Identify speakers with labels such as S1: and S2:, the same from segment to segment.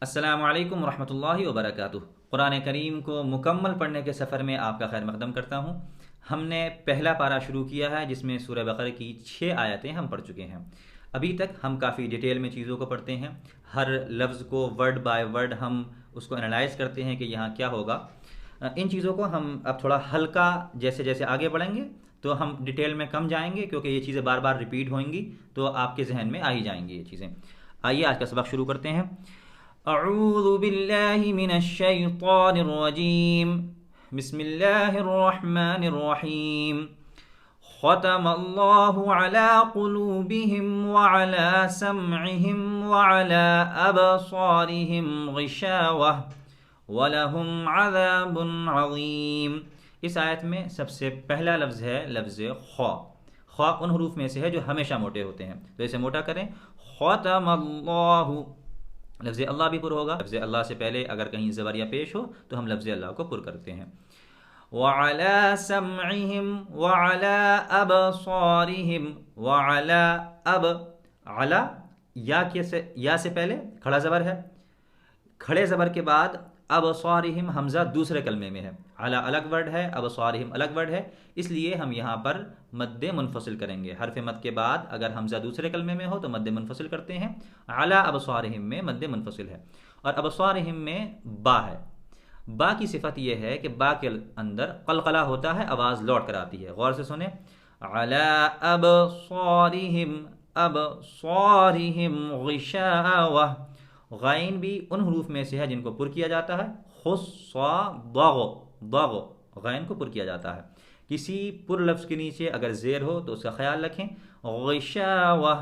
S1: السلام علیکم ورحمۃ اللہ وبرکاتہ۔ قرآن کریم کو مکمل پڑھنے کے سفر میں آپ کا خیر مقدم کرتا ہوں۔ ہم نے پہلا پارہ شروع کیا ہے جس میں سورہ بقرہ کی 6 آیتیں ہم پڑھ چکے ہیں۔ ابھی تک ہم کافی ڈیٹیل میں چیزوں کو پڑھتے ہیں، ہر لفظ کو ورڈ بائی ورڈ ہم اس کو انالائز کرتے ہیں کہ یہاں کیا ہوگا۔ ان چیزوں کو ہم اب تھوڑا ہلکا جیسے جیسے آگے بڑھیں گے تو ہم ڈیٹیل میں کم جائیں گے، کیونکہ یہ چیزیں بار بار ریپیٹ ہوئیں گی تو آپ کے ذہن میں آ ہی جائیں گی یہ چیزیں۔ آئیے آج کا سبق شروع کرتے ہیں۔ اعوذ باللہ من الشیطان الرجیم، بسم اللہ الرحمن الرحیم۔ ختم اللہ علی قلوبہم وعلی سمعہم وعلی ابصارہم غشاوہ وَلَهُمْ عَذَابٌ عَظِيمٌ۔ اس آیت میں سب سے پہلا لفظ ہے لفظ خا۔ خا ان حروف میں سے ہے جو ہمیشہ موٹے ہوتے ہیں، تو اسے موٹا کریں۔ ختم اللہ، لفظ اللہ بھی پر ہوگا، لفظ اللہ سے پہلے اگر کہیں زبریہ پیش ہو تو ہم لفظ اللہ کو پر کرتے ہیں۔ وَعَلَى سَمْعِهِمْ وَعَلَى أَبْصَارِهِمْ وَعَلَى عَلَى یا سے پہلے کھڑا زبر ہے، کھڑے زبر کے بعد ابصارہم حمزہ دوسرے کلمے میں ہے، علی الگ ورڈ ہے، ابصارہم الگ ورڈ ہے، اس لیے ہم یہاں پر مد منفصل کریں گے۔ حرف مد کے بعد اگر حمزہ دوسرے کلمے میں ہو تو مد منفصل کرتے ہیں۔ علی ابصارہم میں مد منفصل ہے، اور ابصارہم میں با ہے۔ با کی صفت یہ ہے کہ با کے اندر قلقلہ ہوتا ہے، آواز لوٹ کر آتی ہے۔ غور سے سنیں، علی ابصارہم، ابصارہم غشاوہ۔ غائن بھی ان حروف میں سے ہے جن کو پر کیا جاتا ہے، خصا ضغ، ضغ غائن کو پر کیا جاتا ہے۔ کسی پر لفظ کے نیچے اگر زیر ہو تو اس کا خیال رکھیں۔ غشاوہ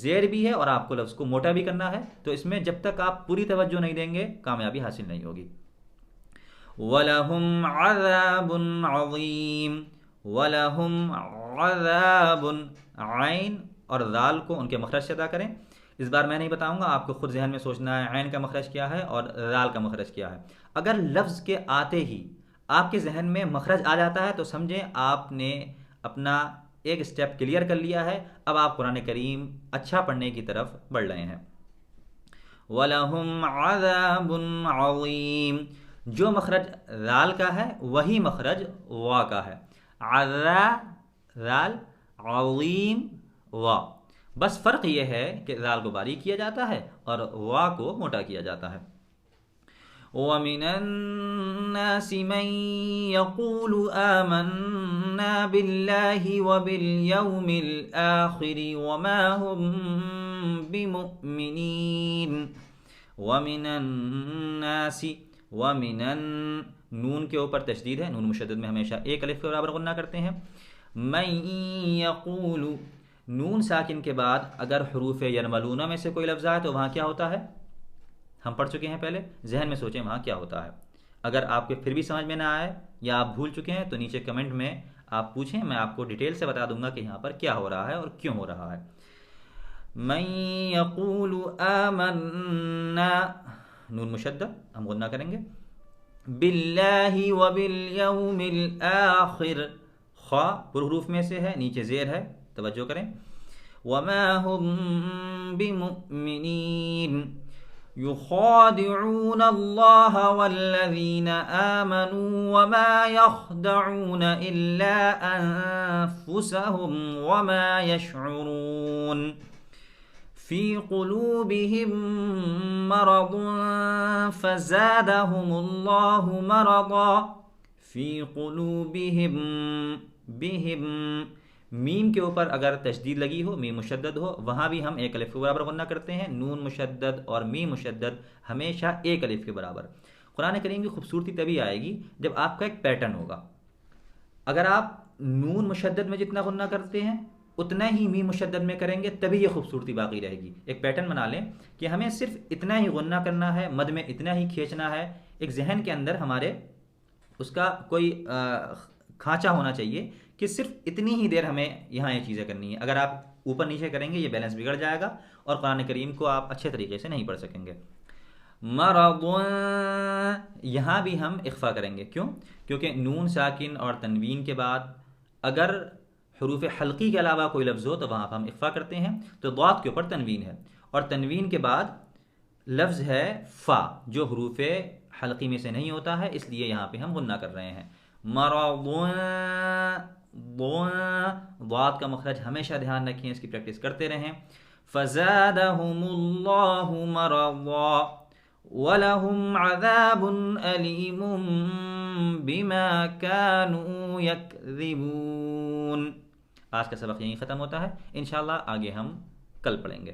S1: زیر بھی ہے اور آپ کو لفظ کو موٹا بھی کرنا ہے، تو اس میں جب تک آپ پوری توجہ نہیں دیں گے کامیابی حاصل نہیں ہوگی۔ وَلَهُمْ عَذَابٌ عَظِيمٌ، وَلَهُمْ عَذَابٌ، عین اور ذال کو ان کے مخرج سے ادا کریں۔ اس بار میں نہیں بتاؤں گا، آپ کو خود ذہن میں سوچنا ہے عین کا مخرج کیا ہے اور ذال کا مخرج کیا ہے۔ اگر لفظ کے آتے ہی آپ کے ذہن میں مخرج آ جاتا ہے تو سمجھیں آپ نے اپنا ایک سٹیپ کلیئر کر لیا ہے، اب آپ قرآن کریم اچھا پڑھنے کی طرف بڑھ رہے ہیں۔ وَلَهُمْ عَذَابٌ عَظِيمٌ، جو مخرج ذال کا ہے وہی مخرج وا کا ہے، عذا ذال، عظیم وا، بس فرق یہ ہے کہ ذال کو باریک کیا جاتا ہے اور وا کو موٹا کیا جاتا ہے۔ وَمِنَ النَّاسِ مَن يَقُولُ آمَنَّا بِاللَّهِ وَبِالْيَوْمِ الْآخِرِ وَمَا هُم بِمُؤْمِنِينَ۔ وَمِنَ النَّاسِ، وَمِنَ نون کے اوپر تشدید ہے، نون مشدد میں ہمیشہ ایک الف کے برابر غنہ کرتے ہیں۔ مَن يَقُولُ، نون ساکن کے بعد اگر حروف یرملون میں سے کوئی لفظ آئے تو وہاں کیا ہوتا ہے، ہم پڑھ چکے ہیں پہلے، ذہن میں سوچیں وہاں کیا ہوتا ہے۔ اگر آپ کے پھر بھی سمجھ میں نہ آئے یا آپ بھول چکے ہیں تو نیچے کمنٹ میں آپ پوچھیں، میں آپ کو ڈیٹیل سے بتا دوں گا کہ یہاں پر کیا ہو رہا ہے اور کیوں ہو رہا ہے۔ من یقول آمنا، نون مشدد ہم غنہ کریں گے، باللہ وبالیوم الآخر، خا پر حروف میں سے ہے، نیچے زیر ہے، توجہ کریں۔ وما هم بمؤمنین، يخادعون الله والذين آمنوا وما يخدعون إلا أنفسهم وما يشعرون، في قلوبهم مرض فزادهم الله مرضا، في قلوبهم بهم، میم کے اوپر اگر تشدید لگی ہو، میم مشدد ہو، وہاں بھی ہم ایک الف کے برابر غنہ کرتے ہیں۔ نون مشدد اور میم مشدد ہمیشہ ایک الف کے برابر۔ قرآن کریم کی خوبصورتی تبھی آئے گی جب آپ کا ایک پیٹرن ہوگا۔ اگر آپ نون مشدد میں جتنا غنہ کرتے ہیں اتنا ہی میم مشدد میں کریں گے تبھی یہ خوبصورتی باقی رہے گی۔ ایک پیٹرن بنا لیں کہ ہمیں صرف اتنا ہی غنہ کرنا ہے، مد میں اتنا ہی کھینچنا ہے، ایک ذہن کے اندر ہمارے اس کا کوئی کھانچا ہونا چاہیے کہ صرف اتنی ہی دیر ہمیں یہاں یہ چیزیں کرنی ہے۔ اگر آپ اوپر نیچے کریں گے یہ بیلنس بگڑ جائے گا اور قرآن کریم کو آپ اچھے طریقے سے نہیں پڑھ سکیں گے۔ مرض، یہاں بھی ہم اخفا کریں گے، کیوں؟ کیونکہ نون ساکن اور تنوین کے بعد اگر حروف حلقی کے علاوہ کوئی لفظ ہو تو وہاں ہم اخفا کرتے ہیں، تو ضاد کے اوپر تنوین ہے، اور تنوین کے بعد لفظ ہے فا جو حروف حلقی میں سے نہیں ہوتا ہے، اس لیے یہاں پہ ہم غنہ کر رہے ہیں. مرض، ضاد کا مخرج ہمیشہ دھیان رکھیں، اس کی پریکٹس کرتے رہیں. فزادهم اللہ مرضا ولهم عذاب علیم بما كانوا يكذبون. آج کا سبق یہیں ختم ہوتا ہے، انشاءاللہ آگے ہم کل پڑھیں گے.